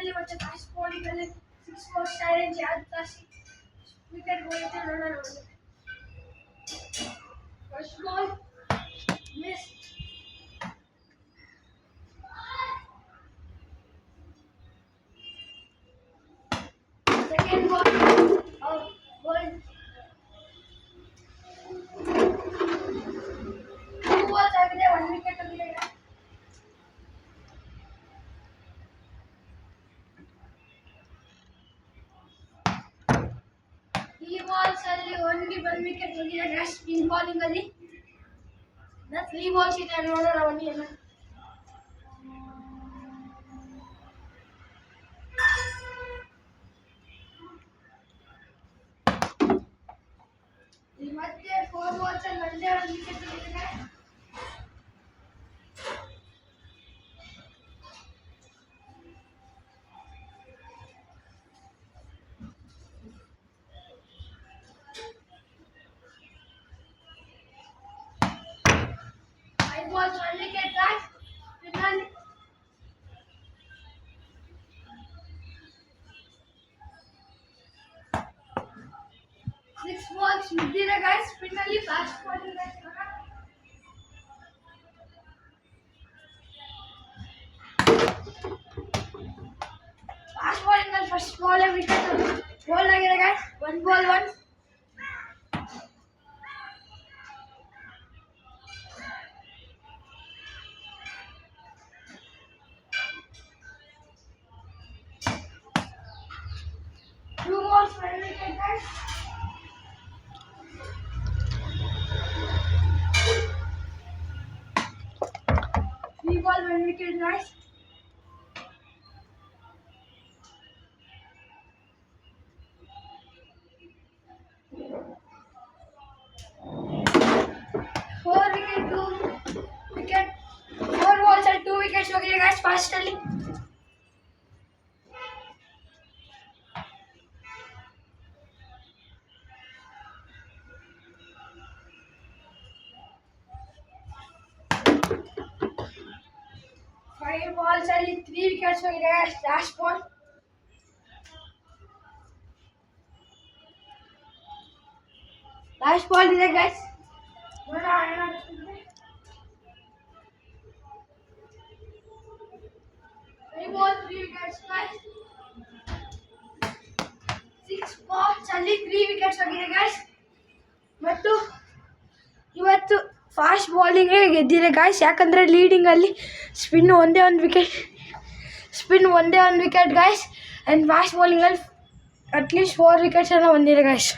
ಅಲ್ಲಿ ಮತ್ತೆ fast bowling ಅಲ್ಲಿ 6 ಫೋರ್ ಚಾಲೆಂಜ್ ಯಾರು ಜಾಸ್ತಿ ವಿಕೆಟ್ ಹೋಗುತ್ತೆ ನೋಡೋಣ. First ball miss. Second ball out. Ball ಆಗಿದೆ, 1 ವಿಕೆಟ್ ಹೋಗಿದೆ. ಈ ಬಾಲ್ಸ್ ಅಲ್ಲಿ ಓನ್ಲಿ 1 ವಿಕೆಟ್ ಹೋಗಿದೆ ಗೈಸ್. ಸ್ಪಿನ್ ಬೌಲಿಂಗ್ ಅಲ್ಲಿ 3 ಬಾಲ್ಸ್ ಇದೆ ನೋಡೋಣ ಬನ್ನಿ ಎಲ್ಲ. ಮತ್ತೆ 4 ಬಾಲ್ಸ್ ಅಲ್ಲಿ ಒಂದೇ 1 ವಿಕೆಟ್ ಹೋಗಿದೆ. Balls 1 wicket guys. Finally. Six balls middle guys. Finally fast bowling guys. Fast bowling guys. First ball wicket. Ball agide guys. 1 ball 1. Two balls 1 wicket guys. Three balls 1 wicket guys. Four wicket 2 wicket. 4 balls and 2 wickets ಹೋಗಿದೆ guys fast ಅಲ್ಲಿ. Five balls ಅಲ್ಲಿ 3 wickets ಹೋಗಿದೆ guys. Last ball. Last ball ಇದೆ guys. ನೋಡೋಣ. 5 balls 3 wickets guys. 6 balls ಅಲ್ಲಿ 3 wickets ಹೋಗಿದೆ guys. ಮತ್ತು ಇವತ್ತು ಫಾಸ್ಟ್ ಬೌಲಿಂಗ್ ಗೆದ್ದಿದೆ ಗಾಯ್ಸ್. ಯಾಕಂದರೆ ಲೀಡಿಂಗಲ್ಲಿ ಸ್ಪಿನ್ ಒಂದೇ ಒಂದು ವಿಕೆಟ್ ಗಾಯ್ಸ್. ಆ್ಯಂಡ್ ಫಾಸ್ಟ್ ಬೌಲಿಂಗಲ್ಲಿ ಅಟ್ಲೀಸ್ಟ್ 4 ವಿಕೆಟ್ಸನ್ನು ಹೊಂದಿದೆ ಗಾಯ್ಸ್.